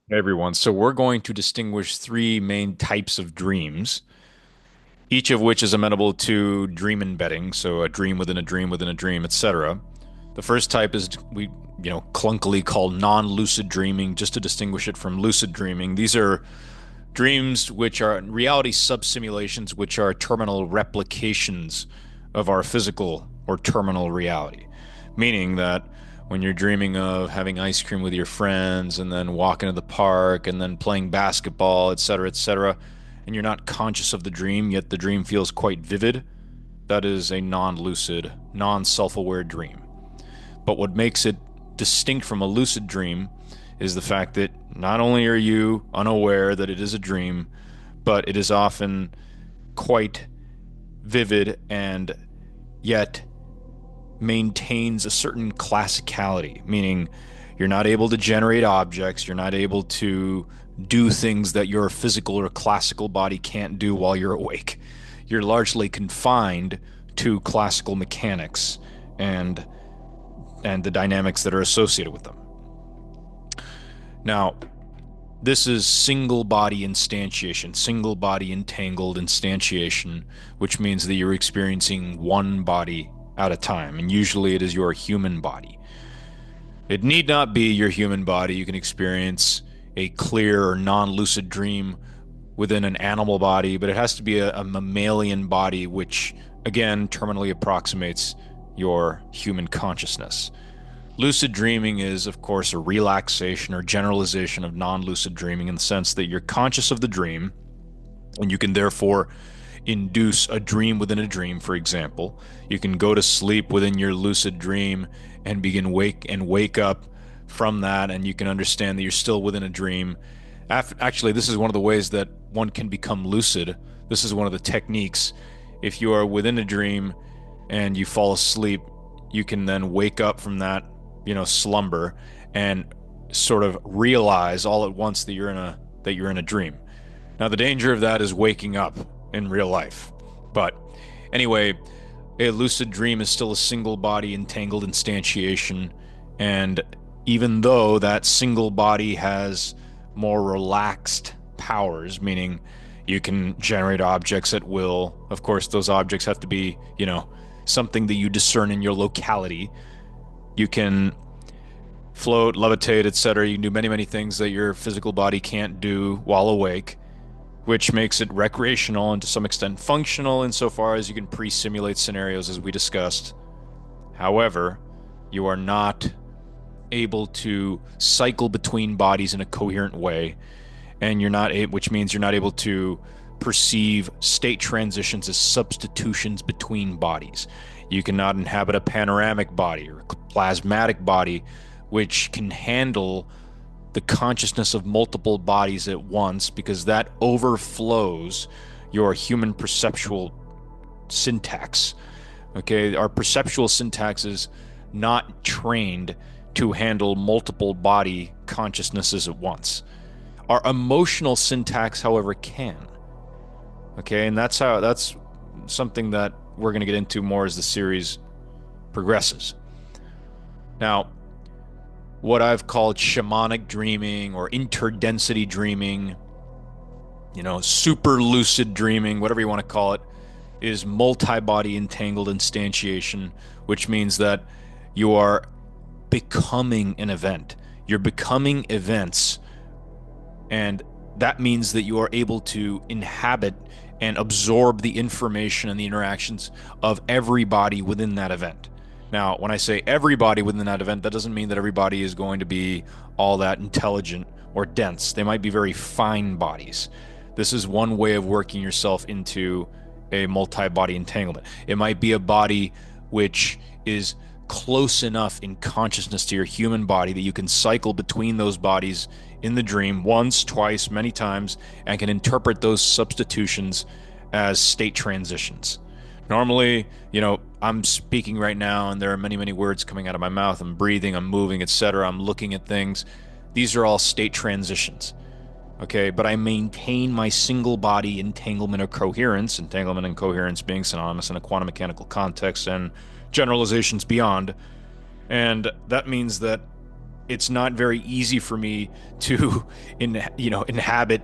Hey, everyone. So we're going to distinguish three main types of dreams, each of which is amenable to dream embedding, so a dream within a dream within a dream, etc. The first type is we clunkily call non-lucid dreaming, just to distinguish it from lucid dreaming. These are dreams which are reality subsimulations, which are terminal replications of our physical or terminal reality. Meaning that when you're dreaming of having ice cream with your friends and then walking to the park and then playing basketball, etc., and you're not conscious of the dream, yet the dream feels quite vivid, that is a non-lucid, non-self-aware dream. But what makes it distinct from a lucid dream is the fact that not only are you unaware that it is a dream, but it is often quite vivid and yet maintains a certain classicality, meaning you're not able to generate objects, you're not able to do things that your physical or classical body can't do while you're awake. You're largely confined to classical mechanics and and the dynamics that are associated with them. Now, this is single body instantiation, single body entangled instantiation, which means that you're experiencing one body at a time, and usually it is your human body. It need not be your human body. You can experience a clear or non-lucid dream within an animal body, but it has to be a mammalian body, which again terminally approximates your human consciousness. Lucid dreaming is, of course, a relaxation or generalization of non-lucid dreaming in the sense that you're conscious of the dream and you can therefore induce a dream within a dream, for example. You can go to sleep within your lucid dream and wake up from that, and you can understand that you're still within a dream. Actually, this is one of the ways that one can become lucid. This is one of the techniques. If you are within a dream and you fall asleep, you can then wake up from that, slumber and sort of realize all at once that you're in a dream. Now, the danger of that is waking up in real life. But anyway, a lucid dream is still a single body entangled instantiation. And even though that single body has more relaxed powers, meaning you can generate objects at will, of course, those objects have to be, something that you discern in your locality. You can float, levitate, etc. You can do many, many things that your physical body can't do while awake, which makes it recreational and to some extent functional insofar as you can pre-simulate scenarios as we discussed. However, you are not able to cycle between bodies in a coherent way, and which means you're not able to perceive state transitions as substitutions between bodies. You cannot inhabit a panoramic body or a plasmatic body, which can handle the consciousness of multiple bodies at once, because that overflows your human perceptual syntax. Okay, our perceptual syntax is not trained to handle multiple body consciousnesses at once. Our emotional syntax, however, can. Okay, and that's something that we're going to get into more as the series progresses. Now, what I've called shamanic dreaming or interdensity dreaming, super lucid dreaming, whatever you want to call it, is multi-body entangled instantiation, which means that you are becoming an event. You're becoming events, and that means that you are able to inhabit and absorb the information and the interactions of everybody within that event. Now, when I say everybody within that event, that doesn't mean that everybody is going to be all that intelligent or dense. They might be very fine bodies. This is one way of working yourself into a multi-body entanglement. It might be a body which is close enough in consciousness to your human body that you can cycle between those bodies in the dream once, twice, many times, and can interpret those substitutions as state transitions. Normally, I'm speaking right now and there are many, many words coming out of my mouth. I'm breathing, I'm moving, etc. I'm looking at things. These are all state transitions. Okay, but I maintain my single body entanglement or coherence, entanglement and coherence being synonymous in a quantum mechanical context and generalizations beyond. And that means that it's not very easy for me to inhabit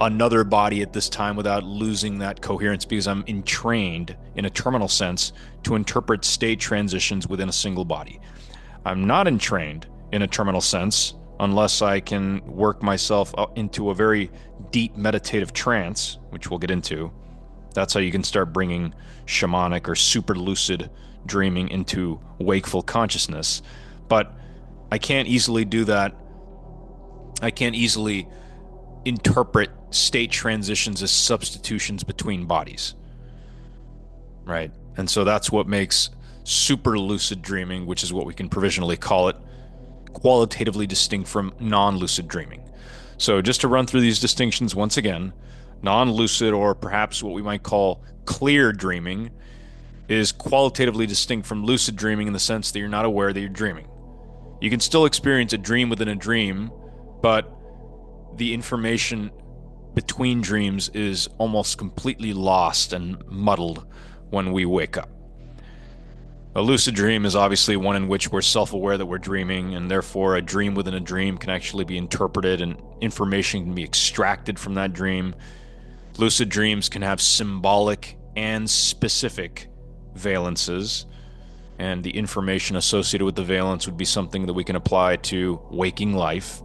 another body at this time without losing that coherence, because I'm entrained in a terminal sense to interpret state transitions within a single body. I'm not entrained in a terminal sense unless I can work myself up into a very deep meditative trance, which we'll get into. That's how you can start bringing shamanic or super lucid dreaming into wakeful consciousness. But I can't easily do that. I can't easily interpret state transitions as substitutions between bodies, right? And so that's what makes super lucid dreaming, which is what we can provisionally call it, qualitatively distinct from non-lucid dreaming. So just to run through these distinctions once again, non-lucid, or perhaps what we might call clear dreaming, is qualitatively distinct from lucid dreaming in the sense that you're not aware that you're dreaming. You can still experience a dream within a dream, but the information between dreams is almost completely lost and muddled when we wake up. A lucid dream is obviously one in which we're self-aware that we're dreaming, and therefore a dream within a dream can actually be interpreted and information can be extracted from that dream. Lucid dreams can have symbolic and specific valences, and the information associated with the valence would be something that we can apply to waking life.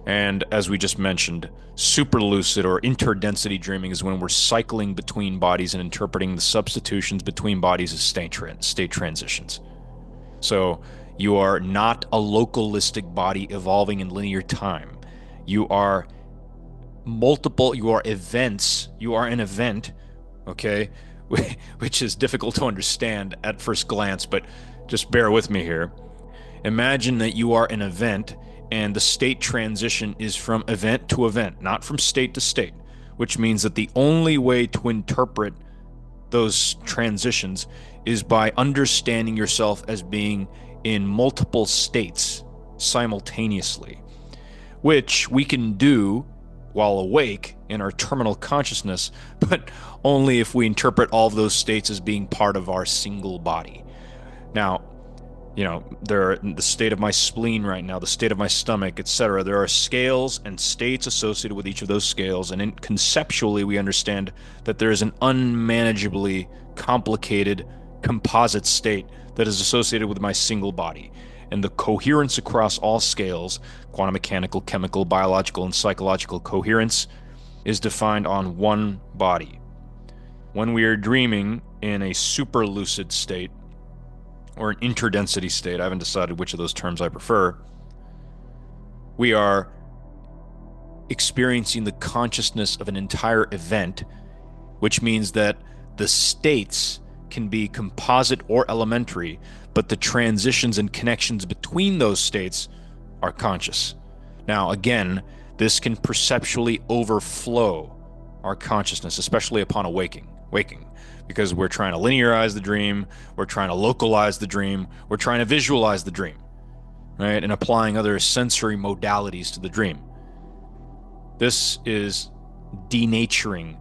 And as we just mentioned, super lucid or interdensity dreaming is when we're cycling between bodies and interpreting the substitutions between bodies as state transitions. So you are not a localistic body evolving in linear time. You are you are events, you are an event, okay, which is difficult to understand at first glance, but just bear with me here. Imagine that you are an event, and the state transition is from event to event, not from state to state, which means that the only way to interpret those transitions is by understanding yourself as being in multiple states simultaneously, which we can do while awake in our terminal consciousness, but only if we interpret all of those states as being part of our single body. Now, the state of my spleen right now, the state of my stomach, etc. There are scales and states associated with each of those scales, and conceptually we understand that there is an unmanageably complicated composite state that is associated with my single body. And the coherence across all scales, quantum mechanical, chemical, biological, and psychological coherence, is defined on one body. When we are dreaming in a super lucid state, or an interdensity state, I haven't decided which of those terms I prefer, we are experiencing the consciousness of an entire event, which means that the states can be composite or elementary, but the transitions and connections between those states are conscious. Now, again, this can perceptually overflow our consciousness, especially upon waking, because we're trying to linearize the dream, we're trying to localize the dream, we're trying to visualize the dream, right? And applying other sensory modalities to the dream. This is denaturing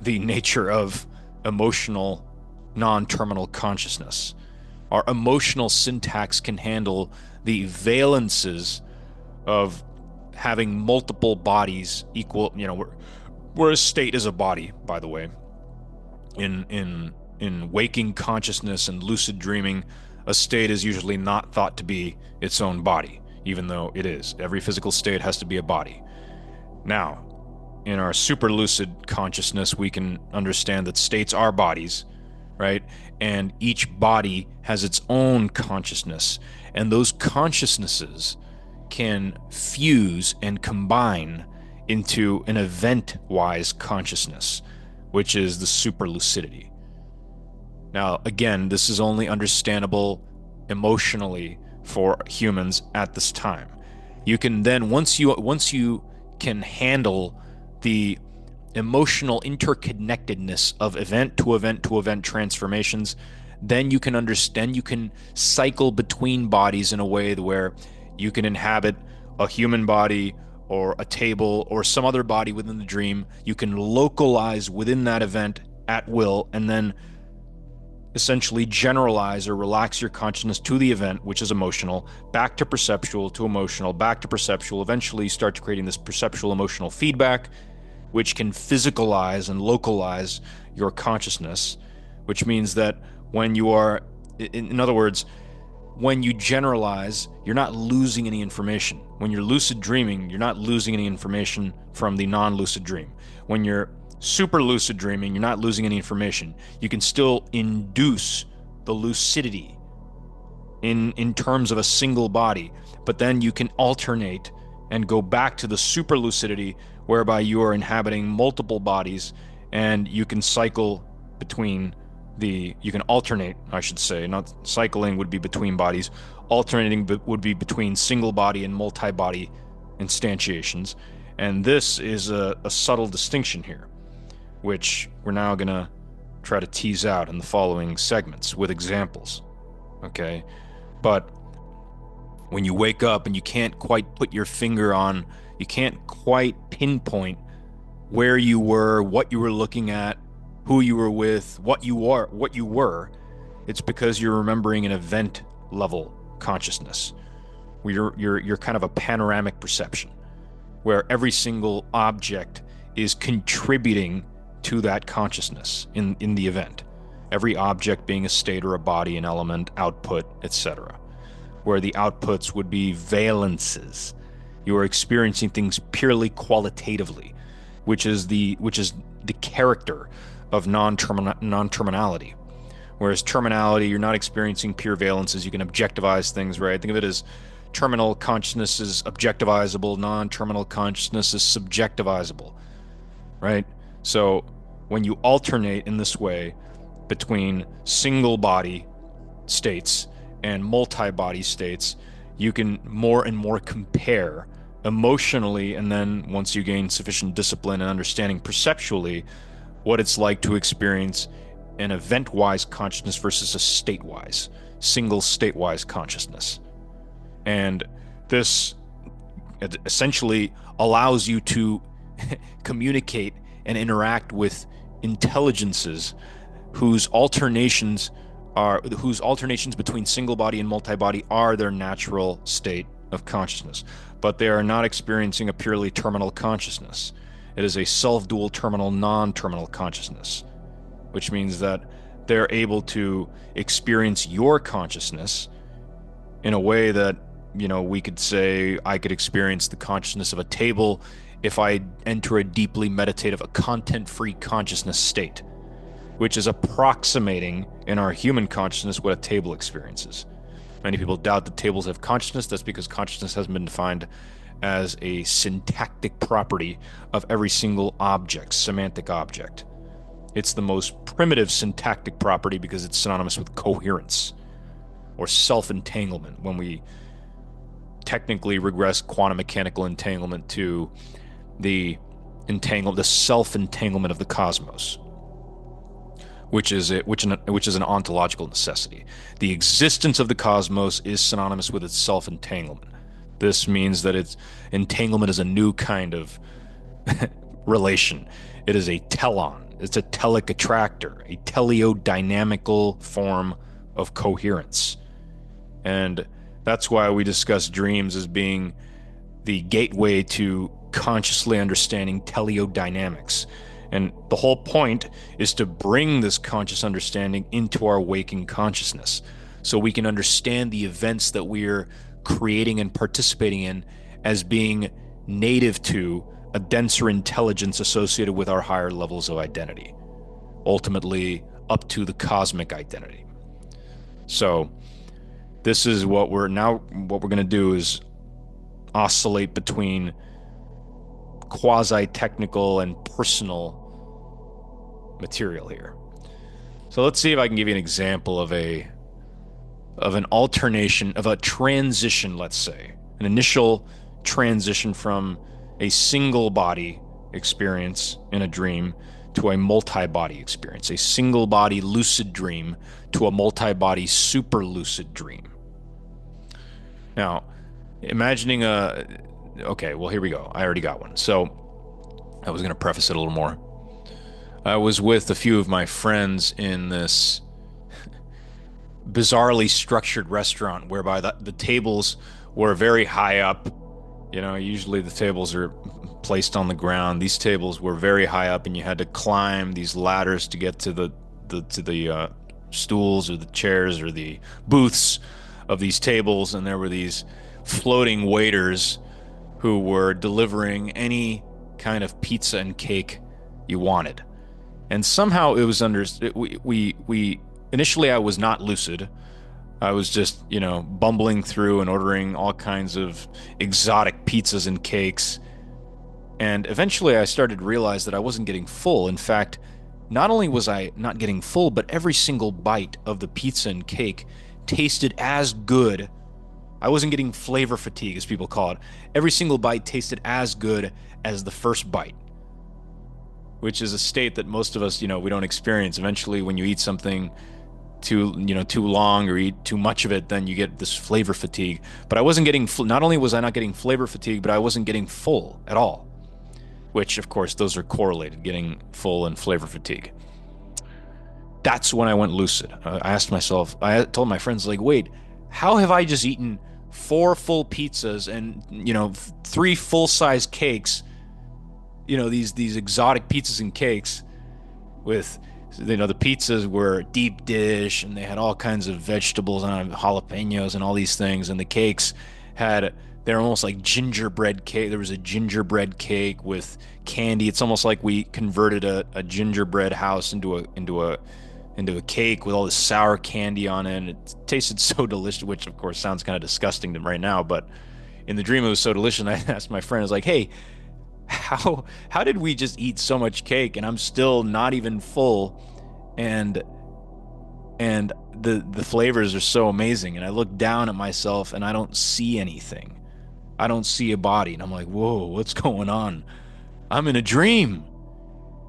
the nature of emotional non-terminal consciousness. Our emotional syntax can handle the valences of having multiple bodies equal, where a state is a body, by the way. In waking consciousness and lucid dreaming, a state is usually not thought to be its own body, even though it is. Every physical state has to be a body. Now, in our super lucid consciousness, we can understand that states are bodies, right? And each body has its own consciousness, and those consciousnesses can fuse and combine into an event-wise consciousness, which is the super lucidity. Now, again, this is only understandable emotionally for humans at this time. You can then, once you can handle the emotional interconnectedness of event to event to event transformations, then you can understand, you can cycle between bodies in a way where you can inhabit a human body or a table or some other body within the dream. You can localize within that event at will, and then essentially generalize or relax your consciousness to the event, which is emotional, back to perceptual, to emotional, back to perceptual. Eventually, you start creating this perceptual emotional feedback, which can physicalize and localize your consciousness, which means that when you are, in other words, when you generalize, you're not losing any information. When you're lucid dreaming, you're not losing any information from the non-lucid dream. When you're super lucid dreaming, you're not losing any information. You can still induce the lucidity in terms of a single body, but then you can alternate and go back to the super lucidity whereby you are inhabiting multiple bodies and you can cycle between you can alternate, I should say, not cycling would be between bodies, alternating would be between single body and multi-body instantiations. And this is a subtle distinction here, which we're now going to try to tease out in the following segments with examples. Okay? But when you wake up and you can't quite put your finger on, you can't quite pinpoint where you were, what you were looking at, who you were with, what you were, it's because you're remembering an event level consciousness, where you're kind of a panoramic perception, where every single object is contributing to that consciousness in the event. Every object being a state or a body, an element, output, etc. Where the outputs would be valences. You are experiencing things purely qualitatively, which is the character of non-terminality. Whereas terminality, you're not experiencing pure valences. You can objectivize things, right? Think of it as terminal consciousness is objectivizable, non-terminal consciousness is subjectivizable, right? So when you alternate in this way between single body states and multi-body states, you can more and more compare emotionally, and then once you gain sufficient discipline and understanding perceptually, what it's like to experience an event-wise consciousness versus a state-wise, single state-wise consciousness. And this essentially allows you to communicate and interact with intelligences whose alternations between single body and multi-body are their natural state of consciousness, but they are not experiencing a purely terminal consciousness. It is a self-dual terminal, non-terminal consciousness, which means that they're able to experience your consciousness in a way that, we could say I could experience the consciousness of a table if I enter a deeply meditative, a content-free consciousness state, which is approximating in our human consciousness what a table experiences. Many people doubt that tables have consciousness. That's because consciousness hasn't been defined as a syntactic property of every single object, semantic object. It's the most primitive syntactic property because it's synonymous with coherence or self-entanglement when we technically regress quantum mechanical entanglement to the self-entanglement of the cosmos, which is an ontological necessity. The existence of the cosmos is synonymous with its self-entanglement. This means that entanglement is a new kind of relation. It is a telon. It's a telic attractor, a teleodynamical form of coherence. And that's why we discuss dreams as being the gateway to consciously understanding teleodynamics. And the whole point is to bring this conscious understanding into our waking consciousness so we can understand the events that we're creating and participating in as being native to a denser intelligence associated with our higher levels of identity, ultimately up to the cosmic identity. So this is what we're going to do is oscillate between quasi-technical and personal material here. So let's see if I can give you an example of an alternation, of a transition, let's say, an initial transition from a single body experience in a dream to a multi-body experience, a single body lucid dream to a multi-body super lucid dream. Now, imagining okay, well, here we go. I already got one. So I was going to preface it a little more. I was with a few of my friends in this bizarrely structured restaurant whereby the tables were very high up. You know, usually the tables are placed on the ground. These tables were very high up, and you had to climb these ladders to get to the stools or the chairs or the booths of these tables. And there were these floating waiters who were delivering any kind of pizza and cake you wanted. And somehow it was we initially I was not lucid. I was just, bumbling through and ordering all kinds of exotic pizzas and cakes. And eventually I started to realize that I wasn't getting full. In fact, not only was I not getting full, but every single bite of the pizza and cake tasted as good. I wasn't getting flavor fatigue, as people call it. Every single bite tasted as good as the first bite, which is a state that most of us, we don't experience. Eventually, when you eat something too long or eat too much of it, then you get this flavor fatigue. But I wasn't getting, not only was I not getting flavor fatigue, but I wasn't getting full at all, which of course those are correlated, getting full and flavor fatigue. That's when I went lucid. I asked myself, I told my friends, like, wait, how have I just eaten 4 full pizzas and, 3 full-size cakes, these exotic pizzas and cakes with, the pizzas were deep dish and they had all kinds of vegetables on jalapenos and all these things. And the cakes they're almost like gingerbread cake. There was a gingerbread cake with candy. It's almost like we converted a gingerbread house into a cake with all this sour candy on it. And it tasted so delicious, which of course sounds kind of disgusting to right now, but in the dream it was so delicious. And I asked my friend, I was like, hey, how did we just eat so much cake and I'm still not even full, and the flavors are so amazing? And I look down at myself and I don't see anything. I don't see a body, and I'm like, whoa, what's going on? I'm in a dream.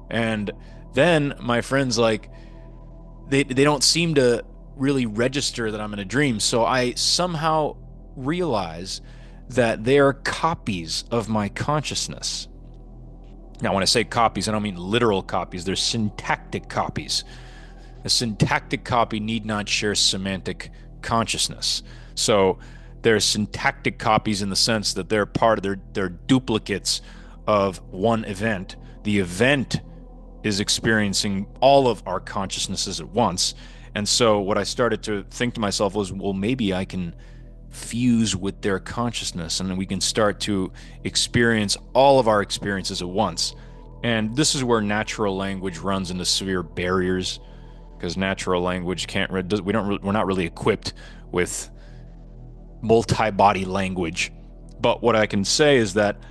And then my friends, like, they don't seem to really register that I'm in a dream. So I somehow realize that they are copies of my consciousness. Now, when I say copies, I don't mean literal copies. They're syntactic copies. A syntactic copy need not share semantic consciousness. So they're syntactic copies in the sense that they're duplicates of one event. The event is experiencing all of our consciousnesses at once. And so what I started to think to myself was, well, maybe I can fuse with their consciousness and we can start to experience all of our experiences at once. And this is where natural language runs into severe barriers, because natural language we're not really equipped with multi-body language. But what I can say is that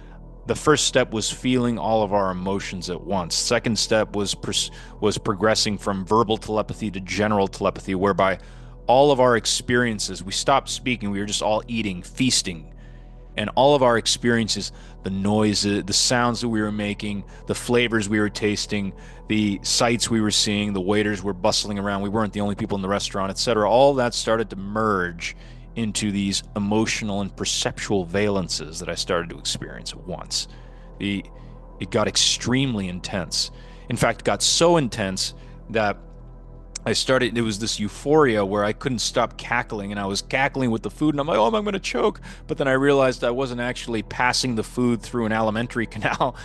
the first step was feeling all of our emotions at once. Second step was progressing from verbal telepathy to general telepathy, whereby all of our experiences, we stopped speaking, we were just all eating, feasting. And all of our experiences, the noises, the sounds that we were making, the flavors we were tasting, the sights we were seeing, the waiters were bustling around, we weren't the only people in the restaurant, etc. All that started to merge into these emotional and perceptual valences that I started to experience at once. It got extremely intense. In fact, it got so intense that there was this euphoria where I couldn't stop cackling, and I was cackling with the food, and I'm like, oh, I'm going to choke. But then I realized I wasn't actually passing the food through an alimentary canal.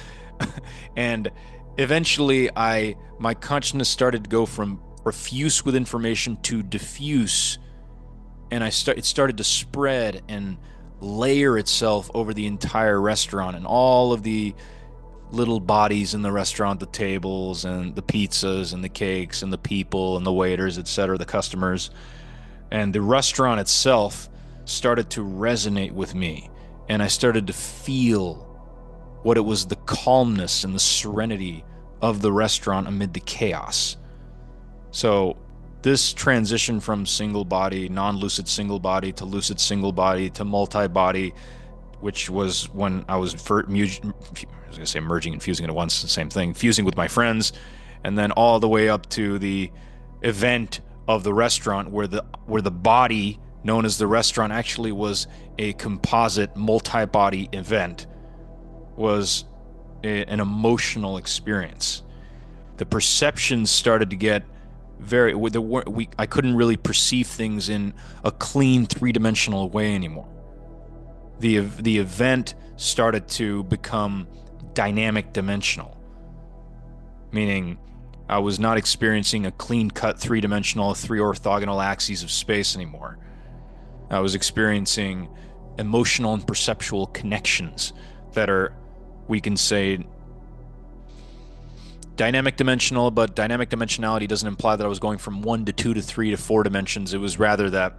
And eventually my consciousness started to go from profuse with information to diffuse. And it started to spread and layer itself over the entire restaurant, and all of the little bodies in the restaurant, the tables and the pizzas and the cakes and the people and the waiters, etc., the customers. And the restaurant itself started to resonate with me. And I started to feel what it was, the calmness and the serenity of the restaurant amid the chaos. So this transition from single body, non-lucid single body, to lucid single body, to multi-body, which was when I was merging and fusing at once, the same thing, fusing with my friends, and then all the way up to the event of the restaurant where the body known as the restaurant actually was a composite multi-body event, was an emotional experience. The perceptions started to get very I couldn't really perceive things in a clean three-dimensional way anymore. The event started to become dynamic dimensional, meaning I was not experiencing a clean-cut three-dimensional, three orthogonal axes of space anymore. I was experiencing emotional and perceptual connections that are, we can say, dynamic dimensional, but dynamic dimensionality doesn't imply that I was going from one to two to three to four dimensions. It was rather that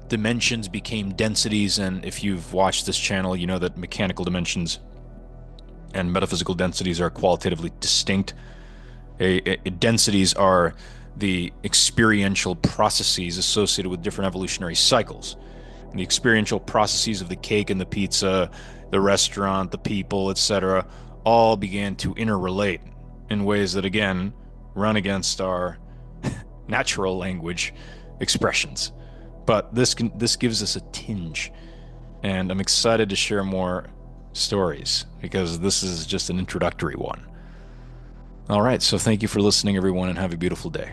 dimensions became densities. And if you've watched this channel, you know that mechanical dimensions and metaphysical densities are qualitatively distinct. Densities are the experiential processes associated with different evolutionary cycles. And the experiential processes of the cake and the pizza, the restaurant, the people, etc., all began to interrelate in ways that, again, run against our natural language expressions. But this gives us a tinge, and I'm excited to share more stories because this is just an introductory one. All right, so thank you for listening, everyone, and have a beautiful day.